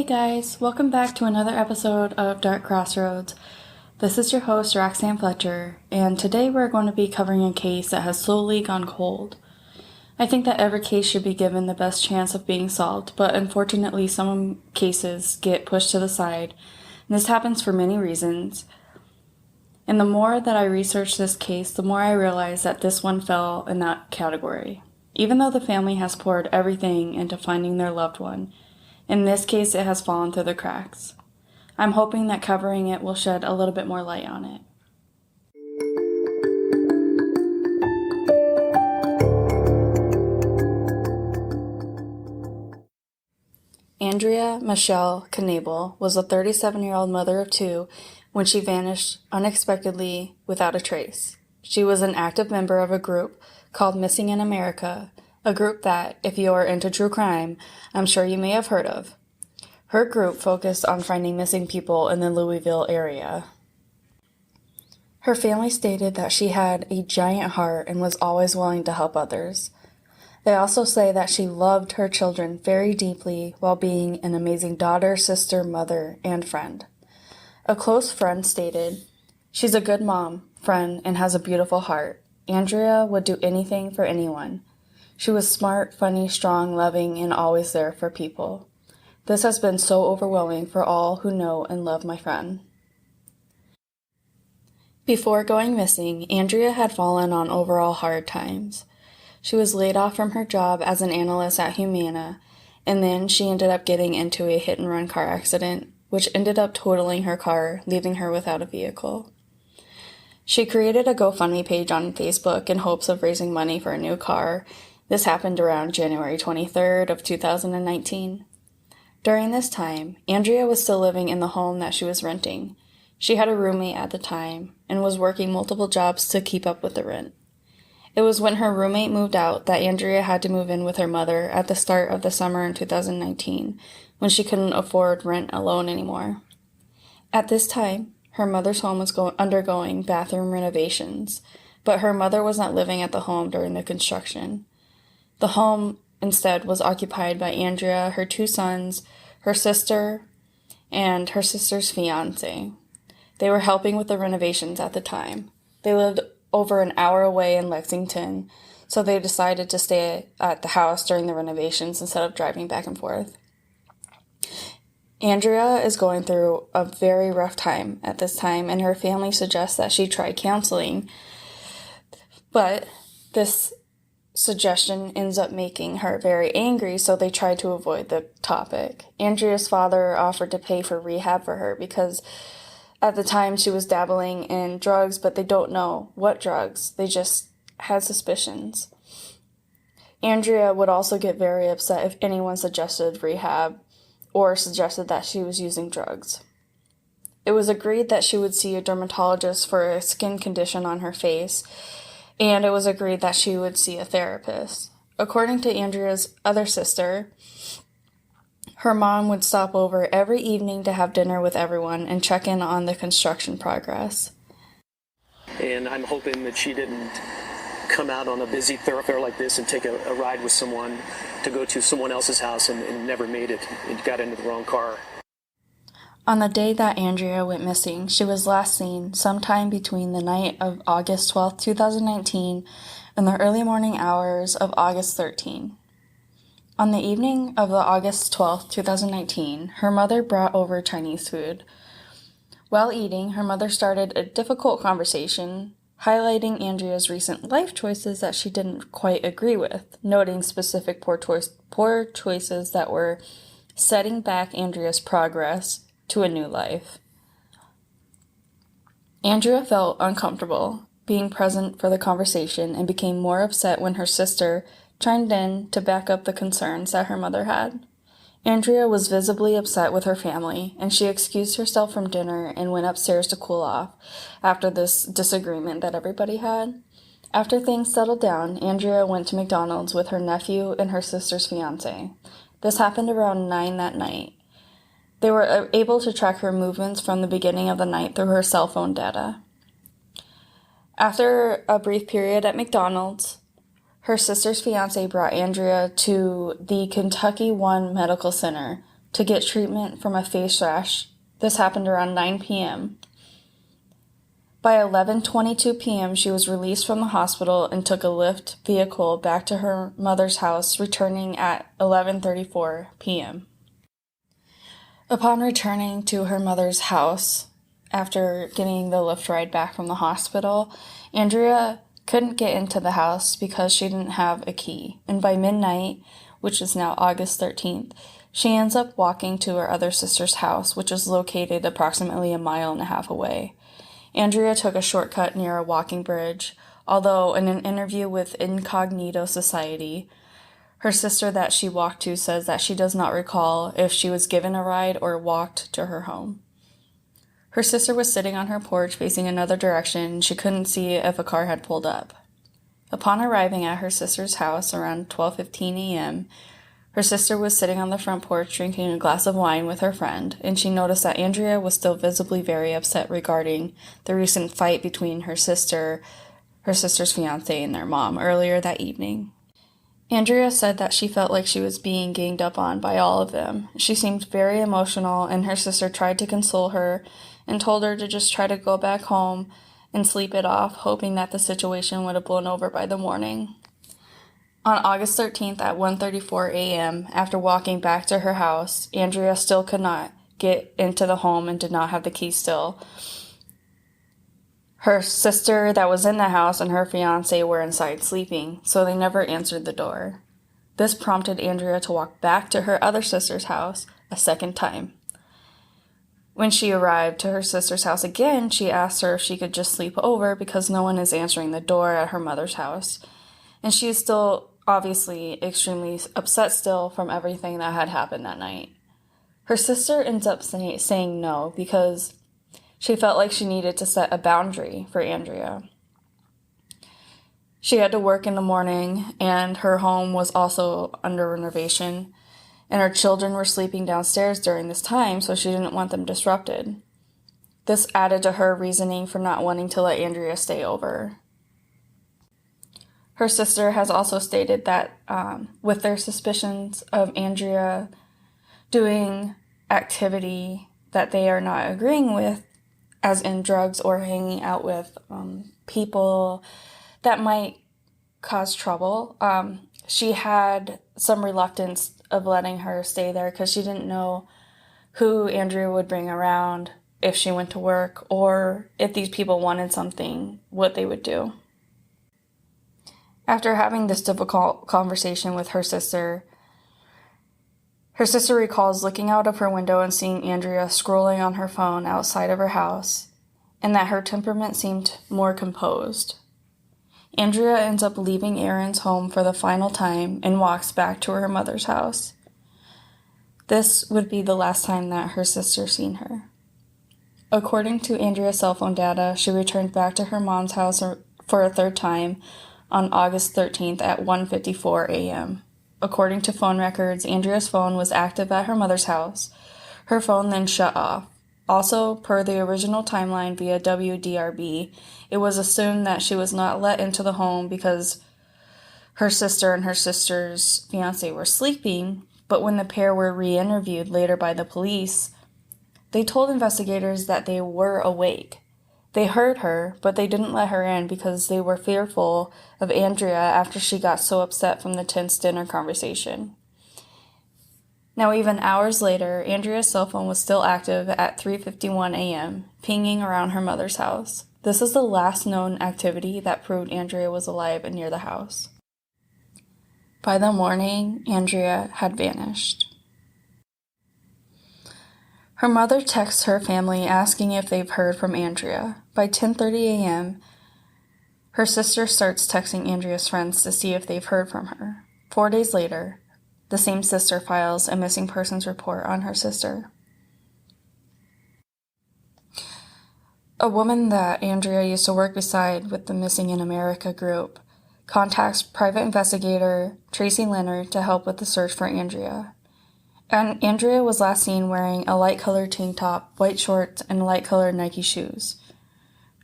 guys, welcome back to another episode of Dark Crossroads. This is your host, Roxanne Fletcher, and today we're going to be covering a case that has slowly gone cold. I think that every case should be given the best chance of being solved, but unfortunately some cases get pushed to the side, and this happens for many reasons. And the more that I research this case, the more I realize that this one fell in that category. Even though the family has poured everything into finding their loved one, in this case, it has fallen through the cracks. I'm hoping that covering it will shed a little bit more light on it. Andrea Michelle Knabel was a 37-year-old mother of two when she vanished unexpectedly without a trace. She was an active member of a group called Missing in America, a group that, if you are into true crime, I'm sure you may have heard of. Her group focused on finding missing people in the Louisville area. Her family stated that she had a giant heart and was always willing to help others. They also say that she loved her children very deeply while being an amazing daughter, sister, mother, and friend. A close friend stated, "She's a good mom, friend, and has a beautiful heart. Andrea would do anything for anyone. She was smart, funny, strong, loving, and always there for people. This has been so overwhelming for all who know and love my friend." Before going missing, Andrea had fallen on overall hard times. She was laid off from her job as an analyst at Humana, and then she ended up getting into a hit-and-run car accident, which ended up totaling her car, leaving her without a vehicle. She created a GoFundMe page on Facebook in hopes of raising money for a new car. This happened around January 23rd of 2019. During this time, Andrea was still living in the home that she was renting. She had a roommate at the time and was working multiple jobs to keep up with the rent. It was when her roommate moved out that Andrea had to move in with her mother at the start of the summer in 2019, when she couldn't afford rent alone anymore. At this time, her mother's home was undergoing bathroom renovations, but her mother was not living at the home during the construction. The home, instead, was occupied by Andrea, her two sons, her sister, and her sister's fiancé. They were helping with the renovations at the time. They lived over an hour away in Lexington, so they decided to stay at the house during the renovations instead of driving back and forth. Andrea is going through a very rough time at this time, and her family suggests that she try counseling, but this suggestion ends up making her very angry, so they try to avoid the topic. Andrea's father offered to pay for rehab for her because at the time she was dabbling in drugs, but they don't know what drugs. They just had suspicions. Andrea would also get very upset if anyone suggested rehab or suggested that she was using drugs. It was agreed that she would see a dermatologist for a skin condition on her face, and it was agreed that she would see a therapist. According to Andrea's other sister, her mom would stop over every evening to have dinner with everyone and check in on the construction progress. And I'm hoping that she didn't come out on a busy thoroughfare like this and take a ride with someone to go to someone else's house and never made it and got into the wrong car. On the day that Andrea went missing, she was last seen sometime between the night of August 12, 2019 and the early morning hours of August 13. On the evening of the August 12, 2019, her mother brought over Chinese food. While eating, her mother started a difficult conversation, highlighting Andrea's recent life choices that she didn't quite agree with, noting specific poor choices that were setting back Andrea's progress to a new life. Andrea felt uncomfortable being present for the conversation and became more upset when her sister chimed in to back up the concerns that her mother had. Andrea was visibly upset with her family, and she excused herself from dinner and went upstairs to cool off after this disagreement that everybody had. After things settled down, Andrea went to McDonald's with her nephew and her sister's fiancé. This happened around 9 that night. They were able to track her movements from the beginning of the night through her cell phone data. After a brief period at McDonald's, her sister's fiancé brought Andrea to the Kentucky One Medical Center, to get treatment from a face rash. This happened around 9 p.m. By 11:22 p.m., she was released from the hospital and took a Lyft vehicle back to her mother's house, returning at 11:34 p.m. Upon returning to her mother's house, after getting the Lyft ride back from the hospital, Andrea couldn't get into the house because she didn't have a key. And by midnight, which is now August 13th, she ends up walking to her other sister's house, which is located approximately 1.5 miles away. Andrea took a shortcut near a walking bridge, although in an interview with Incognito Society, her sister that she walked to says that she does not recall if she was given a ride or walked to her home. Her sister was sitting on her porch facing another direction, and she couldn't see if a car had pulled up. Upon arriving at her sister's house around 12:15 a.m., her sister was sitting on the front porch drinking a glass of wine with her friend, and she noticed that Andrea was still visibly very upset regarding the recent fight between her sister's fiancé, and their mom earlier that evening. Andrea said that she felt like she was being ganged up on by all of them. She seemed very emotional, and her sister tried to console her and told her to just try to go back home and sleep it off, hoping that the situation would have blown over by the morning. On August 13th at 1:34 a.m., after walking back to her house, Andrea still could not get into the home and did not have the key still. Her sister that was in the house and her fiancé were inside sleeping, so they never answered the door. This prompted Andrea to walk back to her other sister's house a second time. When she arrived to her sister's house again, she asked her if she could just sleep over because no one is answering the door at her mother's house. And she is still obviously extremely upset still from everything that had happened that night. Her sister ends up saying no because she felt like she needed to set a boundary for Andrea. She had to work in the morning, and her home was also under renovation, and her children were sleeping downstairs during this time, so she didn't want them disrupted. This added to her reasoning for not wanting to let Andrea stay over. Her sister has also stated that with their suspicions of Andrea doing activity that they are not agreeing with, as in drugs or hanging out with people that might cause trouble, she had some reluctance of letting her stay there because she didn't know who Andrea would bring around if she went to work, or if these people wanted something, what they would do. After having this difficult conversation with her sister recalls looking out of her window and seeing Andrea scrolling on her phone outside of her house, and that her temperament seemed more composed. Andrea ends up leaving Aaron's home for the final time and walks back to her mother's house. This would be the last time that her sister seen her. According to Andrea's cell phone data, she returned back to her mom's house for a third time on August 13th at 1:54 a.m. According to phone records, Andrea's phone was active at her mother's house. Her phone then shut off. Also, per the original timeline via WDRB, it was assumed that she was not let into the home because her sister and her sister's fiancé were sleeping, but when the pair were re-interviewed later by the police, they told investigators that they were awake. They heard her, but they didn't let her in because they were fearful of Andrea after she got so upset from the tense dinner conversation. Now, even hours later, Andrea's cell phone was still active at 3:51 a.m., pinging around her mother's house. This is the last known activity that proved Andrea was alive and near the house. By the morning, Andrea had vanished. Her mother texts her family asking if they've heard from Andrea. By 10:30 a.m., her sister starts texting Andrea's friends to see if they've heard from her. 4 days later, the same sister files a missing persons report on her sister. A woman that Andrea used to work beside with the Missing in America group contacts private investigator Tracy Leonard to help with the search for Andrea. And Andrea was last seen wearing a light-colored tank top, white shorts, and light-colored Nike shoes.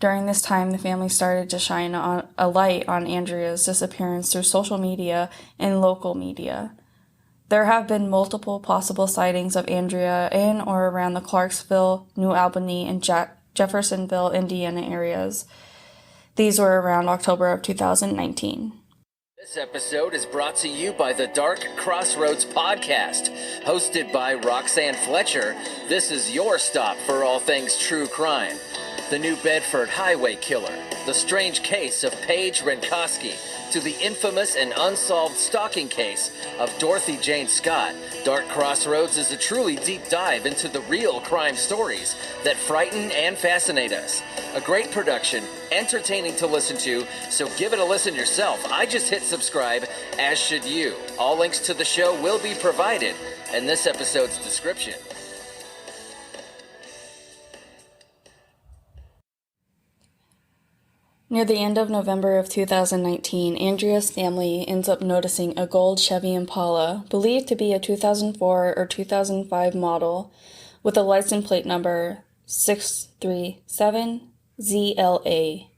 During this time, the family started to shine a light on Andrea's disappearance through social media and local media. There have been multiple possible sightings of Andrea in or around the Clarksville, New Albany, and Jeffersonville, Indiana areas. These were around October of 2019. This episode is brought to you by the Dark Crossroads podcast. Hosted by Roxanne Fletcher, this is your stop for all things true crime. The New Bedford highway killer, the strange case of Paige Renkoski, to the infamous and unsolved stalking case of Dorothy Jane Scott. Dark Crossroads is a truly deep dive into the real crime stories that frighten and fascinate us. A great production, entertaining to listen to, so give it a listen yourself. I just hit subscribe, as should you. All links to the show will be provided in this episode's description. Near the end of November of 2019, Andrea's family ends up noticing a gold Chevy Impala, believed to be a 2004 or 2005 model, with a license plate number 637ZLA.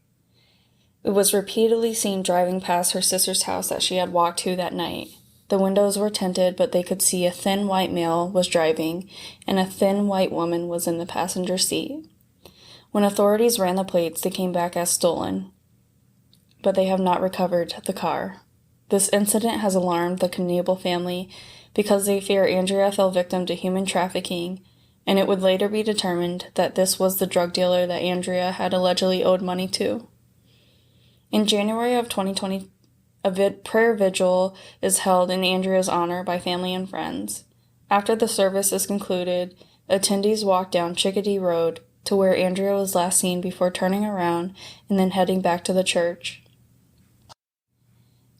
It was repeatedly seen driving past her sister's house that she had walked to that night. The windows were tinted, but they could see a thin white male was driving, and a thin white woman was in the passenger seat. When authorities ran the plates, they came back as stolen, but they have not recovered the car. This incident has alarmed the Knabel family because they fear Andrea fell victim to human trafficking, and it would later be determined that this was the drug dealer that Andrea had allegedly owed money to. In January of 2020, a prayer vigil is held in Andrea's honor by family and friends. After the service is concluded, attendees walk down Chickadee Road to where Andrea was last seen before turning around and then heading back to the church.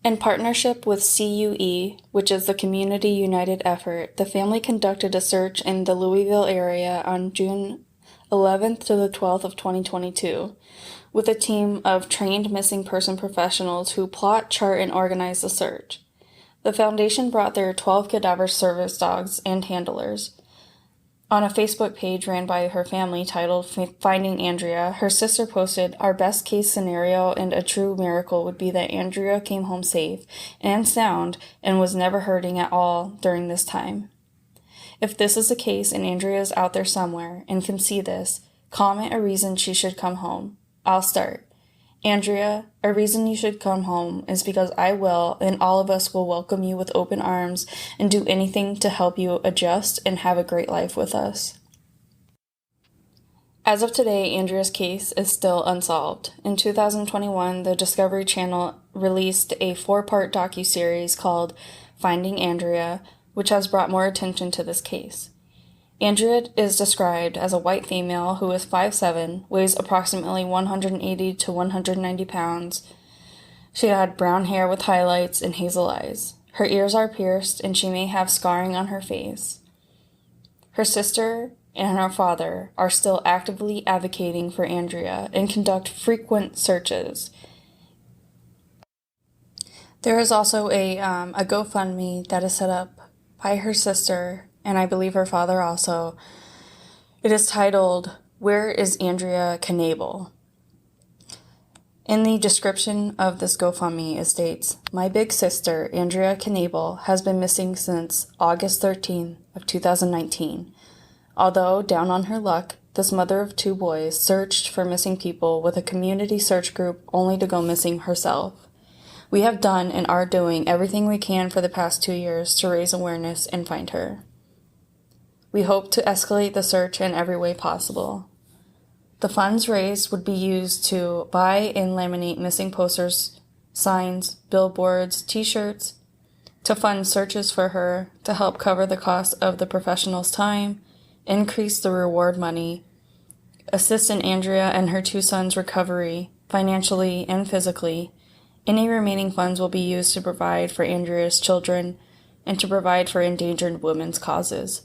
In partnership with CUE, which is the Community United Effort, the family conducted a search in the Louisville area on June 11th to the 12th of 2022, with a team of trained missing person professionals who plot, chart, and organize the search. The foundation brought their 12 cadaver service dogs and handlers. On a Facebook page ran by her family titled Finding Andrea, her sister posted, "Our best case scenario and a true miracle would be that Andrea came home safe and sound and was never hurting at all during this time. If this is the case and Andrea is out there somewhere and can see this, comment a reason she should come home. I'll start. Andrea, a reason you should come home is because I will, and all of us will welcome you with open arms and do anything to help you adjust and have a great life with us." As of today, Andrea's case is still unsolved. In 2021, the Discovery Channel released a 4-part docuseries called Finding Andrea, which has brought more attention to this case. Andrea is described as a white female who is 5'7", weighs approximately 180 to 190 pounds. She had brown hair with highlights and hazel eyes. Her ears are pierced, and she may have scarring on her face. Her sister and her father are still actively advocating for Andrea and conduct frequent searches. There is also a GoFundMe that is set up by her sister, and I believe her father also. It is titled, "Where is Andrea Knabel?" In the description of this GoFundMe, it states, "My big sister, Andrea Knabel, has been missing since August 13th of 2019. Although down on her luck, this mother of 2 boys searched for missing people with a community search group only to go missing herself. We have done and are doing everything we can for the past 2 years to raise awareness and find her. We hope to escalate the search in every way possible. The funds raised would be used to buy and laminate missing posters, signs, billboards, t-shirts, to fund searches for her, to help cover the cost of the professional's time, increase the reward money, assist in Andrea and her 2 sons' recovery, financially and physically. Any remaining funds will be used to provide for Andrea's children and to provide for endangered women's causes.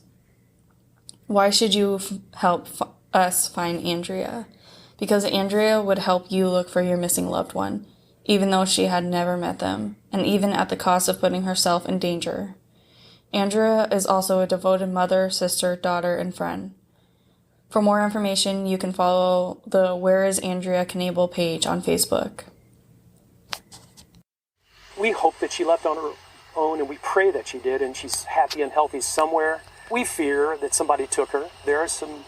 Why should you help us find Andrea? Because Andrea would help you look for your missing loved one, even though she had never met them, and even at the cost of putting herself in danger. Andrea is also a devoted mother, sister, daughter, and friend. For more information, you can follow the Where is Andrea page on Facebook." We hope that she left on own, and we pray that she did, and she's happy and healthy somewhere. We fear that somebody took her. There are some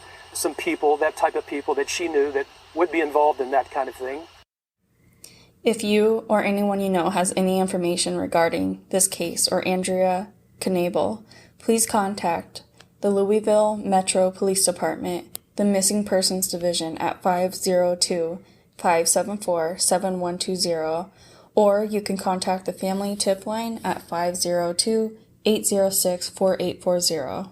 people, that type of people that she knew that would be involved in that kind of thing. If you or anyone you know has any information regarding this case or Andrea Knabel, please contact the Louisville Metro Police Department, the Missing Persons Division at 502-574-7120, or you can contact the Family Tip Line at 502-806-4840.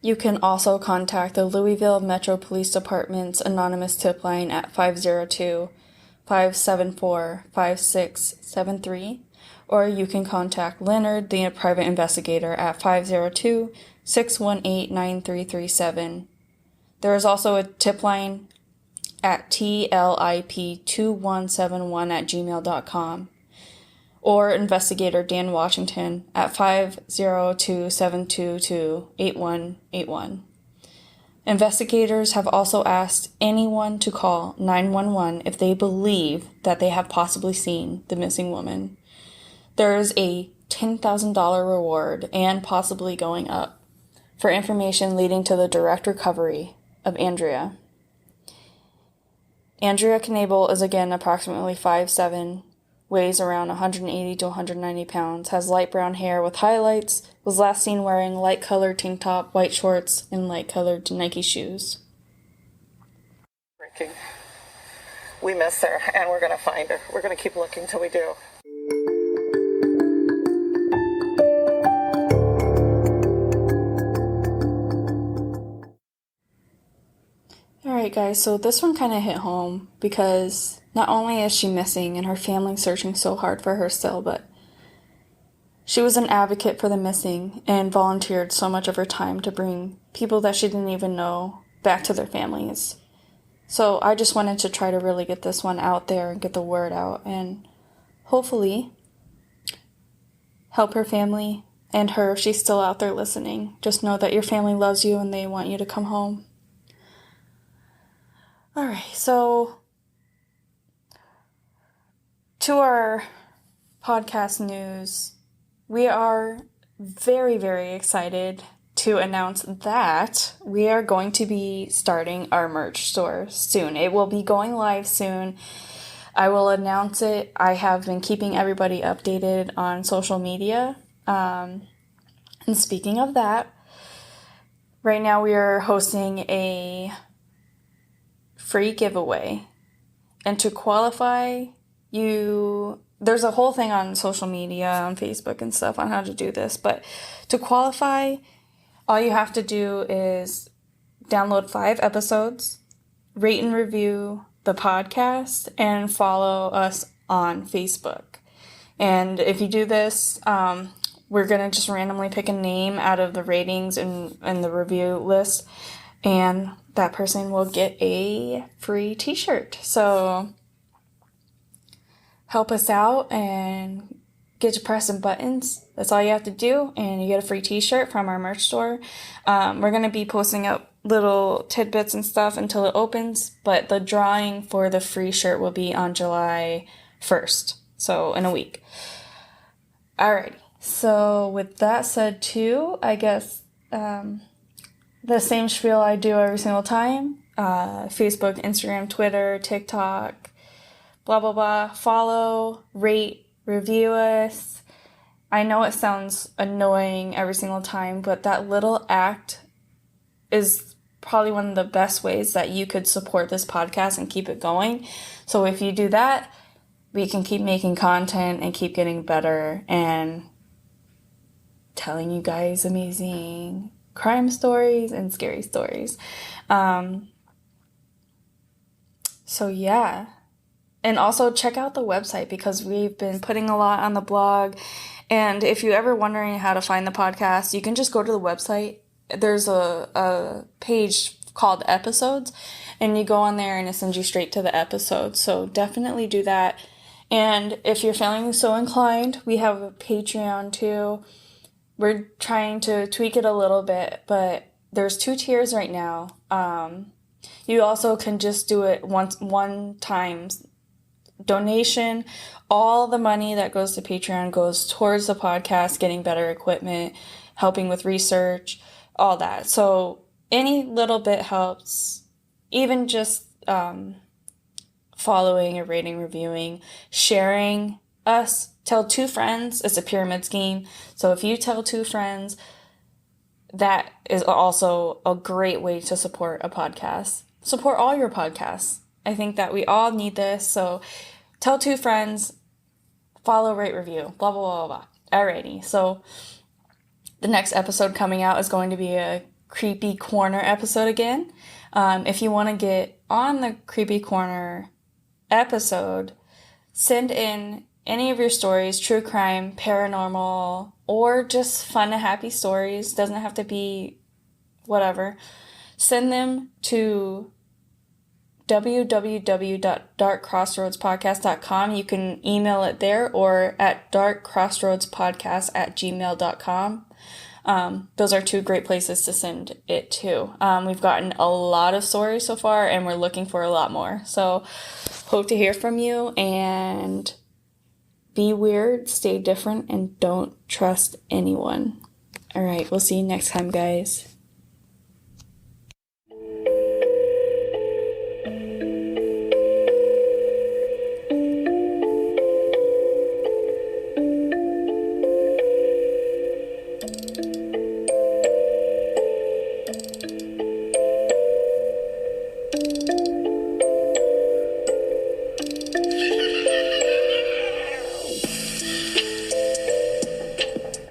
You can also contact the Louisville Metro Police Department's anonymous tip line at 502-574-5673, or you can contact Leonard, the private investigator, at 502-618-9337. There is also a tip line at tlip2171@gmail.com, or investigator Dan Washington at 502-722-8181. Investigators have also asked anyone to call 911 if they believe that they have possibly seen the missing woman. There is a $10,000 reward and possibly going up for information leading to the direct recovery of Andrea. Andrea Knabel is again approximately 5'7", weighs around 180 to 190 pounds, has light brown hair with highlights, was last seen wearing light-colored tank top, white shorts, and light-colored Nike shoes. We miss her, and we're going to find her. We're going to keep looking till we do. Alright guys, so this one kind of hit home because not only is she missing and her family searching so hard for her still, but she was an advocate for the missing and volunteered so much of her time to bring people that she didn't even know back to their families. So I just wanted to try to really get this one out there and get the word out and hopefully help her family and her if she's still out there listening. Just know that your family loves you and they want you to come home. Alright, so to our podcast news, we are very, very excited to announce that we are going to be starting our merch store soon. It will be going live soon. I will announce it. I have been keeping everybody updated on social media. And speaking of that, right now we are hosting a free giveaway. And to qualify, there's a whole thing on social media, on Facebook and stuff on how to do this. But to qualify, all you have to do is download 5 episodes, rate and review the podcast, and follow us on Facebook. And if you do this, we're going to just randomly pick a name out of the ratings and the review list, and that person will get a free t-shirt. So help us out and get to pressing buttons. That's all you have to do, and you get a free t-shirt from our merch store. We're going to be posting up little tidbits and stuff until it opens, but the drawing for the free shirt will be on July 1st, so in a week. Alrighty, so with that said too, I guess the same spiel I do every single time. Facebook, Instagram, Twitter, TikTok, blah, blah, blah. Follow, rate, review us. I know it sounds annoying every single time, but that little act is probably one of the best ways that you could support this podcast and keep it going. So if you do that, we can keep making content and keep getting better and telling you guys amazing crime stories and scary stories. So yeah. And also check out the website because we've been putting a lot on the blog. And if you're ever wondering how to find the podcast, you can just go to the website. There's a page called episodes, and you go on there and it sends you straight to the episode. So definitely do that. And if you're feeling so inclined, we have a Patreon too. We're trying to tweak it a little bit, but there's 2 tiers right now. You also can just do it one time donation. All the money that goes to Patreon goes towards the podcast, getting better equipment, helping with research, all that. So any little bit helps, even just following or rating, reviewing, sharing us. Tell 2 friends. It's a pyramid scheme. So if you tell 2 friends, that is also a great way to support a podcast. Support all your podcasts. I think that we all need this. So tell 2 friends, follow, rate, review, blah, blah, blah, blah. Alrighty. So the next episode coming out is going to be a Creepy Corner episode again. If you want to get on the Creepy Corner episode, send in any of your stories, true crime, paranormal, or just fun and happy stories. Doesn't have to be whatever. Send them to www.darkcrossroadspodcast.com. You can email it there or at darkcrossroadspodcast@gmail.com. Those are 2 great places to send it to. We've gotten a lot of stories so far, and we're looking for a lot more. So hope to hear from you, and be weird, stay different, and don't trust anyone. All right, we'll see you next time, guys.